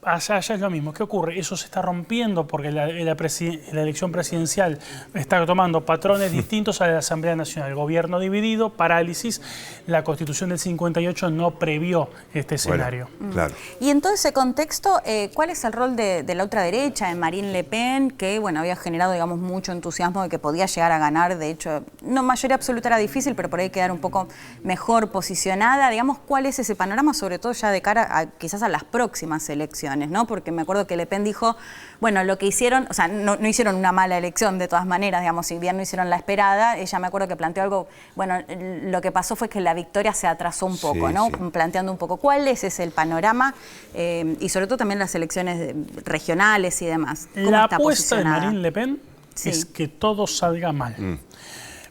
Allá es lo mismo. ¿Qué ocurre? Eso se está rompiendo porque la elección presidencial está tomando patrones distintos a la Asamblea Nacional. Gobierno dividido, parálisis. La Constitución del 58 no previó este escenario. Bueno, claro. Y en todo ese contexto, ¿cuál es el rol de la ultraderecha, de Marine Le Pen, que bueno, había generado, digamos, mucho entusiasmo de que podía llegar a ganar? De hecho, no, mayoría absoluta era difícil, pero por ahí quedar un poco mejor posicionada. Digamos, ¿cuál es ese panorama, sobre todo ya de cara quizás a las próximas elecciones? ¿No? Porque me acuerdo que Le Pen dijo, bueno, lo que hicieron, o sea, no hicieron una mala elección de todas maneras, digamos, si bien no hicieron la esperada, ella me acuerdo que planteó algo, bueno, lo que pasó fue que la victoria se atrasó un poco, ¿no? Planteando un poco cuál es el panorama y sobre todo también las elecciones regionales y demás. ¿Cómo la está apuesta de posicionada? Marine Le Pen es que todo salga mal.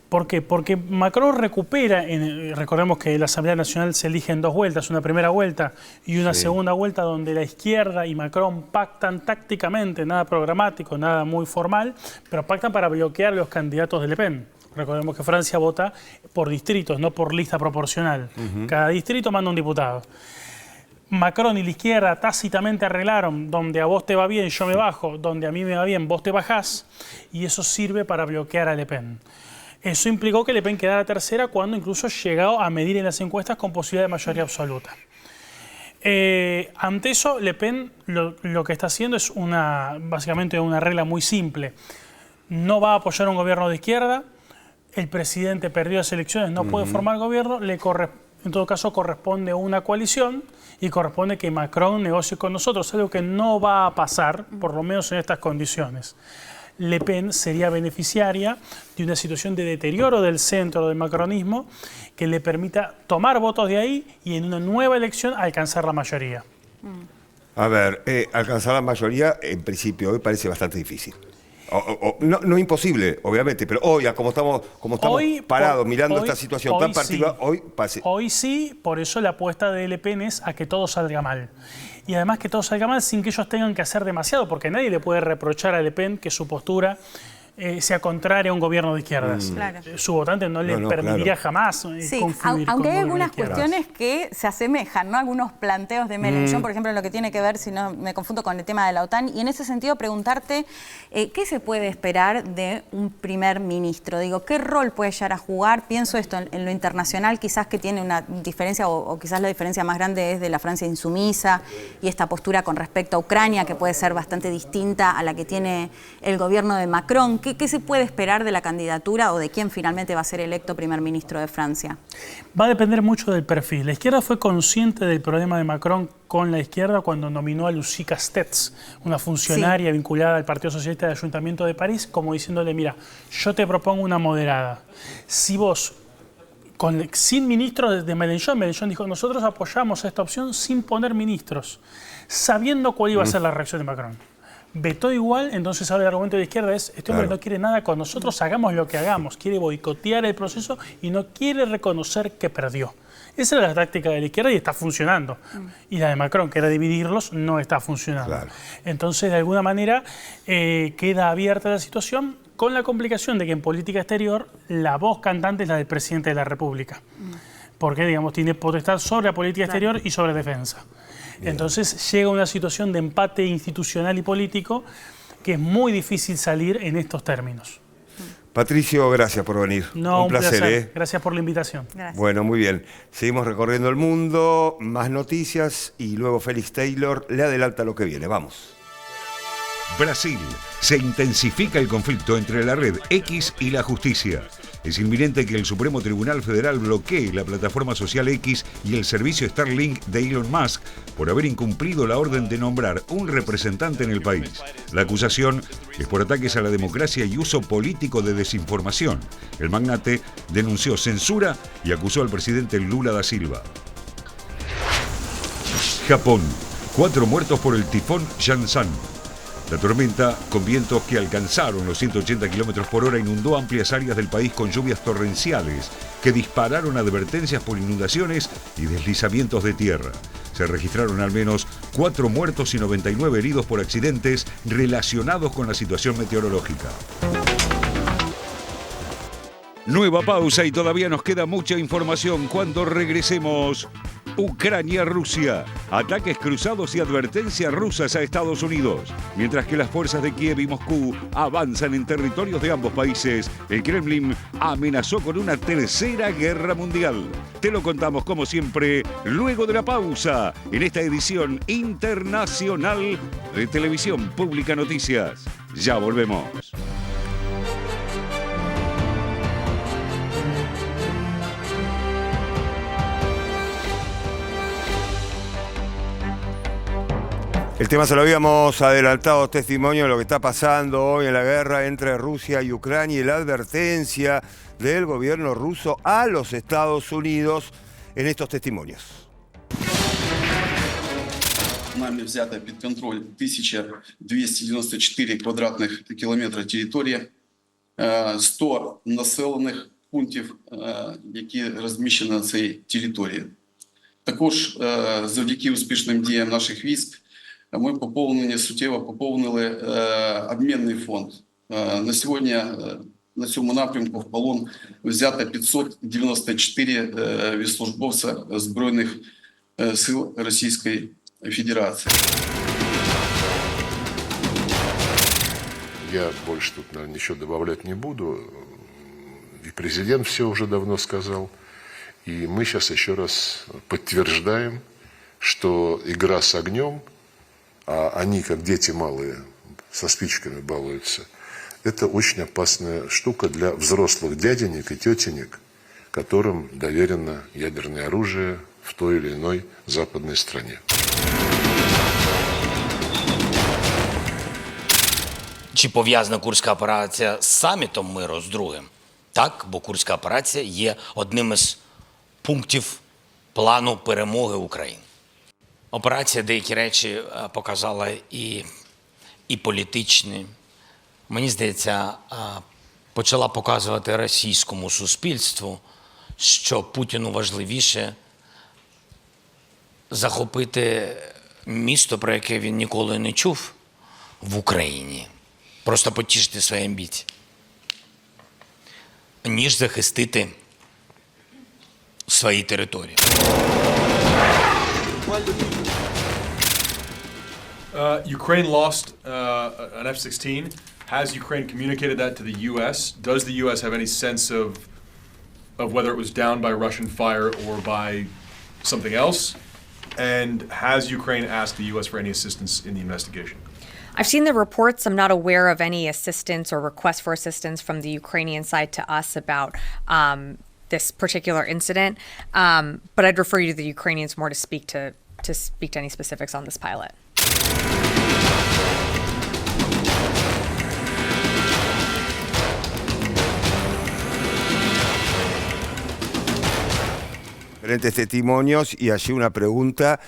¿Por qué? Porque Macron recupera, recordemos que la Asamblea Nacional se elige en 2 vueltas, una primera vuelta y una segunda vuelta donde la izquierda y Macron pactan tácticamente, nada programático, nada muy formal, pero pactan para bloquear a los candidatos de Le Pen. Recordemos que Francia vota por distritos, no por lista proporcional. Cada distrito manda un diputado. Macron y la izquierda tácitamente arreglaron donde a vos te va bien, yo me bajo, donde a mí me va bien, vos te bajás, y eso sirve para bloquear a Le Pen. Eso implicó que Le Pen quedara tercera cuando incluso llegó a medir en las encuestas con posibilidad de mayoría absoluta. Ante eso, Le Pen lo que está haciendo es básicamente una regla muy simple. No va a apoyar un gobierno de izquierda, el presidente perdió las elecciones, no puede formar gobierno, en todo caso corresponde una coalición y corresponde que Macron negocie con nosotros, algo que no va a pasar, por lo menos en estas condiciones. Le Pen sería beneficiaria de una situación de deterioro del centro del macronismo que le permita tomar votos de ahí y en una nueva elección alcanzar la mayoría. A ver, alcanzar la mayoría en principio hoy parece bastante difícil. No imposible, obviamente, pero hoy, como estamos hoy, parados mirando esta situación tan particular, hoy sí, por eso la apuesta de Le Pen es a que todo salga mal. Y además que todo salga mal sin que ellos tengan que hacer demasiado, porque nadie le puede reprochar a Le Pen que su postura sea contraria a un gobierno de izquierdas. Claro. Su votante no le permitiría jamás confluir aunque hay con algunas cuestiones que se asemejan, ¿no? Algunos planteos de Mélenchon, por ejemplo, en lo que tiene que ver, si no me confundo, con el tema de la OTAN. Y en ese sentido preguntarte, ¿qué se puede esperar de un primer ministro? Digo, ¿qué rol puede llegar a jugar? Pienso esto en lo internacional, quizás que tiene una diferencia, o quizás la diferencia más grande es de la Francia insumisa y esta postura con respecto a Ucrania, que puede ser bastante distinta a la que tiene el gobierno de Macron. ¿Qué se puede esperar de la candidatura o de quién finalmente va a ser electo primer ministro de Francia? Va a depender mucho del perfil. La izquierda fue consciente del problema de Macron con la izquierda cuando nominó a Lucie Castex, una funcionaria vinculada al Partido Socialista del Ayuntamiento de París, como diciéndole, mira, yo te propongo una moderada. Si vos, sin ministros de Mélenchon dijo, nosotros apoyamos esta opción sin poner ministros, sabiendo cuál iba a ser la reacción de Macron. Vetó igual, entonces ahora el argumento de la izquierda es, este hombre no quiere nada con nosotros, hagamos lo que hagamos, quiere boicotear el proceso y no quiere reconocer que perdió. Esa era la táctica de la izquierda y está funcionando. Y la de Macron, que era dividirlos, no está funcionando. Claro. Entonces, de alguna manera, queda abierta la situación con la complicación de que en política exterior la voz cantante es la del presidente de la República. Porque, digamos, tiene potestad sobre la política exterior y sobre defensa. Bien. Entonces llega una situación de empate institucional y político que es muy difícil salir en estos términos. Patricio, gracias por venir. No, un placer. Gracias por la invitación. Gracias. Bueno, muy bien. Seguimos recorriendo el mundo, más noticias y luego Félix Taylor le adelanta lo que viene. Vamos. Brasil. Se intensifica el conflicto entre la red X y la justicia. Es inminente que el Supremo Tribunal Federal bloquee la plataforma social X y el servicio Starlink de Elon Musk por haber incumplido la orden de nombrar un representante en el país. La acusación es por ataques a la democracia y uso político de desinformación. El magnate denunció censura y acusó al presidente Lula da Silva. Japón. 4 muertos por el tifón Yansan. La tormenta, con vientos que alcanzaron los 180 km/h, inundó amplias áreas del país con lluvias torrenciales que dispararon advertencias por inundaciones y deslizamientos de tierra. Se registraron al menos 4 muertos y 99 heridos por accidentes relacionados con la situación meteorológica. Nueva pausa y todavía nos queda mucha información cuando regresemos. Ucrania-Rusia. Ataques cruzados y advertencias rusas a Estados Unidos. Mientras que las fuerzas de Kiev y Moscú avanzan en territorios de ambos países, el Kremlin amenazó con una tercera guerra mundial. Te lo contamos como siempre luego de la pausa en esta edición internacional de Televisión Pública Noticias. Ya volvemos. El tema se lo habíamos adelantado, testimonio de lo que está pasando hoy en la guerra entre Rusia y Ucrania y la advertencia del gobierno ruso a los Estados Unidos en estos testimonios. Нами взято під контроль 1294 квадратних кілометри території, 100 населених пунктів, які розміщені на цій території. Також завдяки успішним діям наших військ ми суттєво поповнили обмінний фонд. На сьогодні на цьому напрямку в полон взято 594 військовослужбовця Збройних сил Російської Федерации. Я больше тут, наверное, ничего добавлять не буду. И президент все уже давно сказал. И мы сейчас еще раз подтверждаем, что игра с огнем, а они, как дети малые, со спичками балуются, это очень опасная штука для взрослых дяденек и тетенек, которым доверено ядерное оружие в той или иной западной стране. Чи пов'язана Курська операція з самітом миру з другим? Так, бо Курська операція є одним із пунктів плану перемоги України. Операція деякі речі показала і політичні. Мені здається, почала показувати російському суспільству, що Путіну важливіше захопити місто, про яке він ніколи не чув, в Україні. Просто потішити свої амбіції, ніж захистити свої території. Ukraine lost an F-16. Has Ukraine communicated that to the U.S.? Does the U.S. have any sense of whether it was down by Russian fire or by something else? And has Ukraine asked the U.S. for any assistance in the investigation? I've seen the reports. I'm not aware of any assistance or request for assistance from the Ukrainian side to us about this particular incident. But I'd refer you to the Ukrainians more to speak to any specifics on this pilot. Diferentes testimonios y allí una pregunta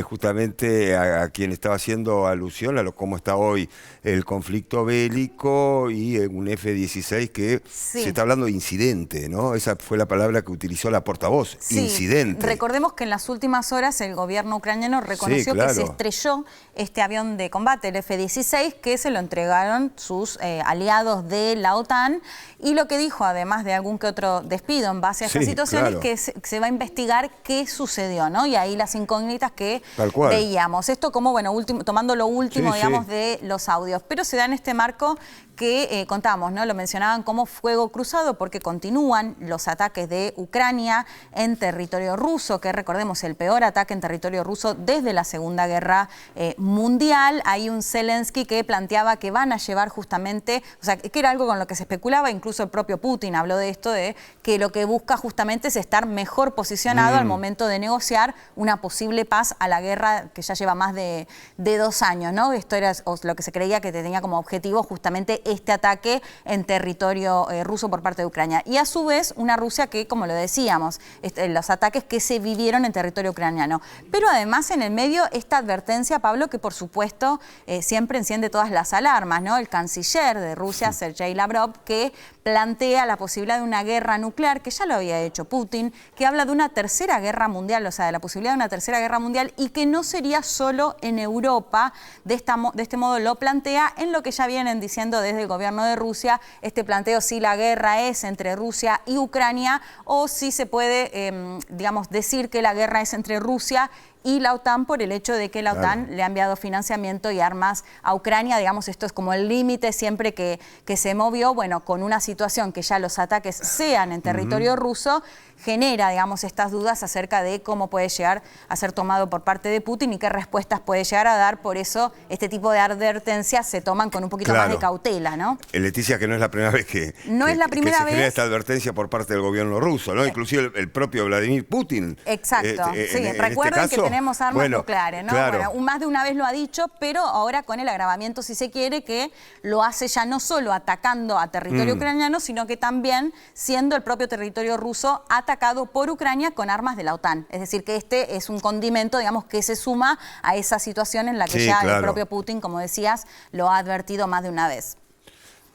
justamente a quien estaba haciendo alusión a cómo está hoy el conflicto bélico y un F-16 que se está hablando de incidente, ¿no? Esa fue la palabra que utilizó la portavoz, incidente. Recordemos que en las últimas horas el gobierno ucraniano reconoció que se estrelló este avión de combate, el F-16, que se lo entregaron sus aliados de la OTAN, y lo que dijo, además de algún que otro despido en base a esta situación, es que se va a investigar qué sucedió, ¿no? Y ahí las incógnitas que veíamos. Esto como, bueno, tomando lo último, digamos, de los audios. Pero se da en este marco que contamos, ¿no? Lo mencionaban como fuego cruzado porque continúan los ataques de Ucrania en territorio ruso, que recordemos el peor ataque en territorio ruso desde la Segunda Guerra Mundial. Hay un Zelensky que planteaba que van a llevar justamente, o sea, que era algo con lo que se especulaba, incluso el propio Putin habló de esto, de que lo que busca justamente es estar mejor posicionado al momento de negociar una posible paz a la guerra que ya lleva más de 2 años, ¿no? Esto era lo que se creía que tenía como objetivo justamente este ataque en territorio ruso por parte de Ucrania. Y a su vez una Rusia que, como lo decíamos, los ataques que se vivieron en territorio ucraniano. Pero además en el medio esta advertencia, Pablo, que por supuesto siempre enciende todas las alarmas, ¿no? El canciller de Rusia, Sergei Lavrov, que plantea la posibilidad de una guerra nuclear, que ya lo había hecho Putin, que habla de una tercera guerra mundial, o sea, de la posibilidad de una tercera guerra mundial, y que no sería solo en Europa. De este modo lo plantea en lo que ya vienen diciendo desde el gobierno de Rusia, este planteo si la guerra es entre Rusia y Ucrania o si se puede, digamos, decir que la guerra es entre Rusia y la OTAN por el hecho de que la OTAN le ha enviado financiamiento y armas a Ucrania. Digamos, esto es como el límite siempre que se movió, bueno, con una situación que ya los ataques sean en territorio ruso, genera, digamos, estas dudas acerca de cómo puede llegar a ser tomado por parte de Putin y qué respuestas puede llegar a dar. Por eso este tipo de advertencias se toman con un poquito más de cautela, ¿no? Leticia, que no es la primera vez que se genera esta advertencia por parte del gobierno ruso, ¿no? Inclusive el propio Vladimir Putin. Exacto, sí. Recuerden que tenemos armas nucleares, ¿no? Bueno, más de una vez lo ha dicho, pero ahora con el agravamiento, si se quiere, que lo hace ya no solo atacando a territorio ucraniano, sino que también siendo el propio territorio ruso atacado por Ucrania con armas de la OTAN. Es decir, que este es un condimento, digamos, que se suma a esa situación en la que el propio Putin, como decías, lo ha advertido más de una vez.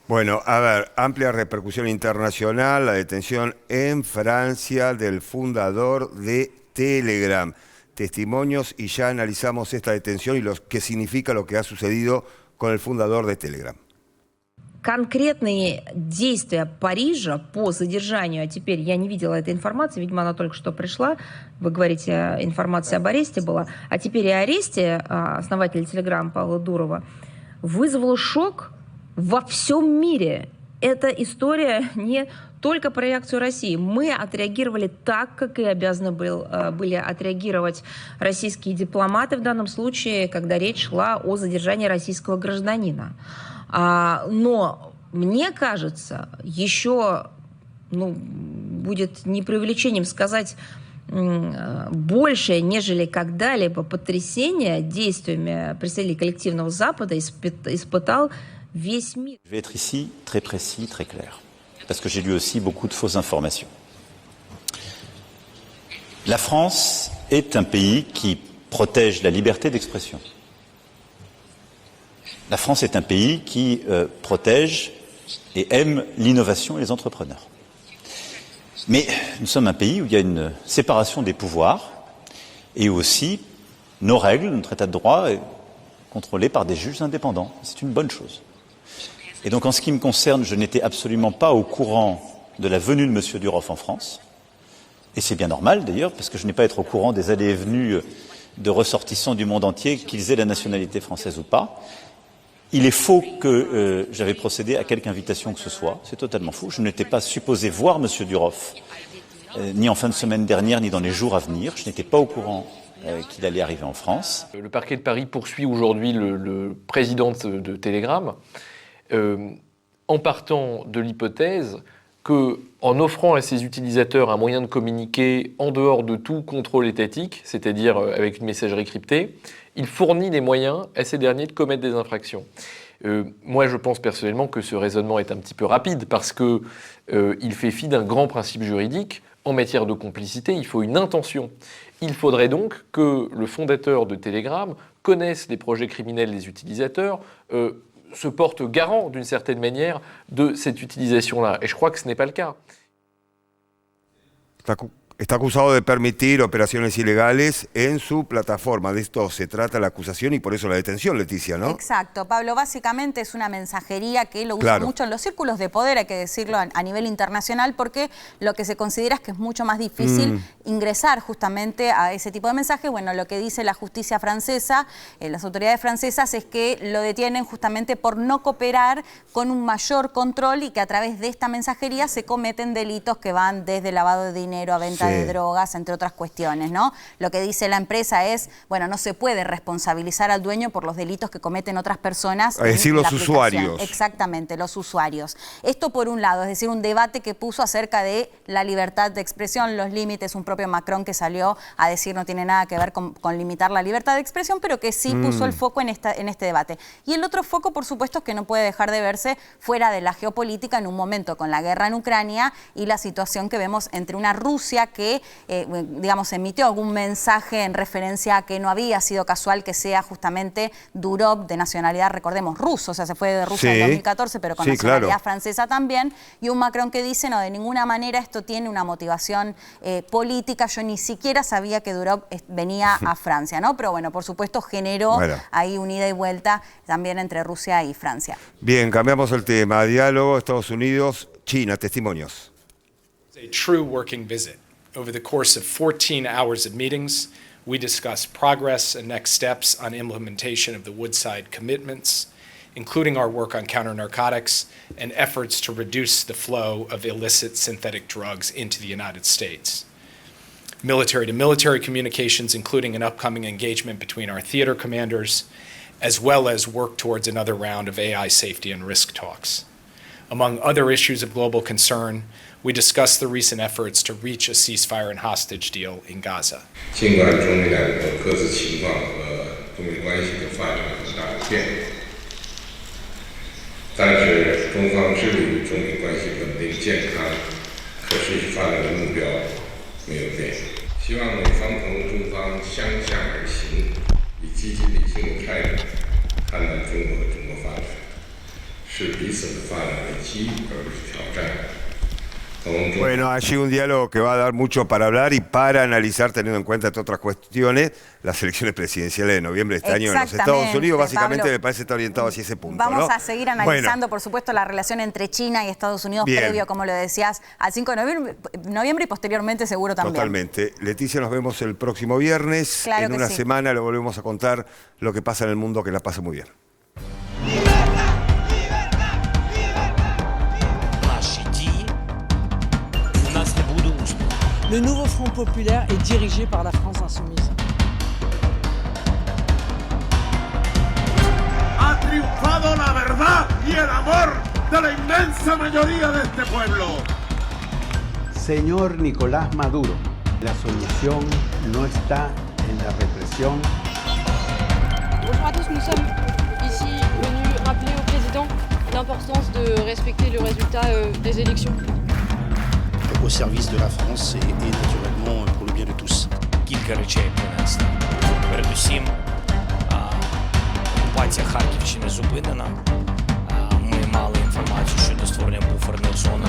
Bueno, a ver, amplia repercusión internacional, la detención en Francia del fundador de Telegram. Testimonios y ya analizamos esta detención y qué significa lo que ha sucedido con el fundador de Telegram. Конкретные действия Парижа по задержанию, а теперь я не видела этой информации, видимо, она только что пришла, вы говорите, информация об аресте была, а теперь и аресте основателя Telegram Павла Дурова, вызвало шок во всем мире. Эта история не только про реакцию России. Мы отреагировали так, как и обязаны были отреагировать российские дипломаты в данном случае, когда речь шла о задержании российского гражданина. Но мне кажется, еще будет не преувеличением сказать большее, нежели когда-либо потрясение действиями представителей коллективного Запада испытал весь мир. Je vais être ici très précis, très clair, parce que j'ai lu aussi beaucoup de fausses informations. La France est un pays qui protège la liberté d'expression. La France est un pays qui protège et aime l'innovation et les entrepreneurs. Mais nous sommes un pays où il y a une séparation des pouvoirs et où aussi nos règles, notre état de droit est contrôlé par des juges indépendants. C'est une bonne chose. Et donc en ce qui me concerne, je n'étais absolument pas au courant de la venue de M. Durov en France. Et c'est bien normal d'ailleurs, parce que je n'ai pas à être au courant des allées et venues de ressortissants du monde entier, qu'ils aient la nationalité française ou pas. Il est faux que j'avais procédé à quelque invitation que ce soit. C'est totalement faux. Je n'étais pas supposé voir M. Durov, ni en fin de semaine dernière, ni dans les jours à venir. Je n'étais pas au courant qu'il allait arriver en France. Le parquet de Paris poursuit aujourd'hui le président de Telegram en partant de l'hypothèse qu'en offrant à ses utilisateurs un moyen de communiquer en dehors de tout contrôle étatique, c'est-à-dire avec une messagerie cryptée, il fournit les moyens à ces derniers de commettre des infractions. Moi, je pense personnellement que ce raisonnement est un petit peu rapide parce qu'il fait fi d'un grand principe juridique. En matière de complicité, il faut une intention. Il faudrait donc que le fondateur de Telegram connaisse les projets criminels des utilisateurs, se porte garant d'une certaine manière de cette utilisation-là. Et je crois que ce n'est pas le cas. Está acusado de permitir operaciones ilegales en su plataforma. De esto se trata la acusación y por eso la detención, Leticia, ¿no? Exacto, Pablo. Básicamente es una mensajería que lo usa mucho en los círculos de poder, hay que decirlo, a nivel internacional, porque lo que se considera es que es mucho más difícil ingresar justamente a ese tipo de mensajes. Bueno, lo que dice la justicia francesa, las autoridades francesas, es que lo detienen justamente por no cooperar con un mayor control y que a través de esta mensajería se cometen delitos que van desde lavado de dinero a venta de drogas, entre otras cuestiones, ¿no? Lo que dice la empresa es, bueno, no se puede responsabilizar al dueño por los delitos que cometen otras personas. Es decir, los usuarios. Exactamente, los usuarios. Esto por un lado, es decir, un debate que puso acerca de la libertad de expresión, los límites, un propio Macron que salió a decir no tiene nada que ver con limitar la libertad de expresión, pero que sí puso el foco en este debate. Y el otro foco, por supuesto, es que no puede dejar de verse fuera de la geopolítica en un momento con la guerra en Ucrania y la situación que vemos entre una Rusia que, digamos, emitió algún mensaje en referencia a que no había sido casual que sea justamente Durov, de nacionalidad, recordemos, ruso, o sea, se fue de Rusia en 2014, pero con nacionalidad francesa también, y un Macron que dice, no, de ninguna manera esto tiene una motivación política, yo ni siquiera sabía que Durov venía a Francia, ¿no? Pero bueno, por supuesto generó ahí un ida y vuelta también entre Rusia y Francia. Bien, cambiamos el tema. Diálogo, Estados Unidos, China, testimonios. A true working visit. Over the course of 14 hours of meetings, we discussed progress and next steps on implementation of the Woodside commitments, including our work on counter-narcotics and efforts to reduce the flow of illicit synthetic drugs into the United States. Military-to-military communications, including an upcoming engagement between our theater commanders, as well as work towards another round of AI safety and risk talks. Among other issues of global concern, we discussed the recent efforts to reach a ceasefire and hostage deal in Gaza. 尽管中美两国各自情况和中美关系都发生了很大的变化，但是中方致力于中美关系稳定、健康、可持续发展的目标没有变。希望美方同中方相向而行，以积极理性的态度看待中国和中国发展，视彼此的发展为机遇而不是挑战。 Bueno, allí un diálogo que va a dar mucho para hablar y para analizar, teniendo en cuenta, entre otras cuestiones, las elecciones presidenciales de noviembre de este año en los Estados Unidos. Básicamente, Pablo, me parece que está orientado hacia ese punto. Vamos a seguir analizando, por supuesto, la relación entre China y Estados Unidos previo, como lo decías, al 5 de noviembre y posteriormente seguro también. Totalmente. Leticia, nos vemos el próximo viernes. Claro en una semana le volvemos a contar lo que pasa en el mundo, que la pase muy bien. Le nouveau Front populaire est dirigé par la France insoumise. Ha triunfado la verdad y el amor de la inmensa mayoría de este pueblo. Señor Nicolás Maduro, la solución no está en la represión. Bonjour à tous, nous sommes ici venus rappeler au président l'importance de respecter le résultat des élections. Au service de la France et naturellement pour le bien de tous. Кілька речей принесли. Передусім, окупація Харківщини зупинена. Ми мали інформацію щодо створення буферних зон.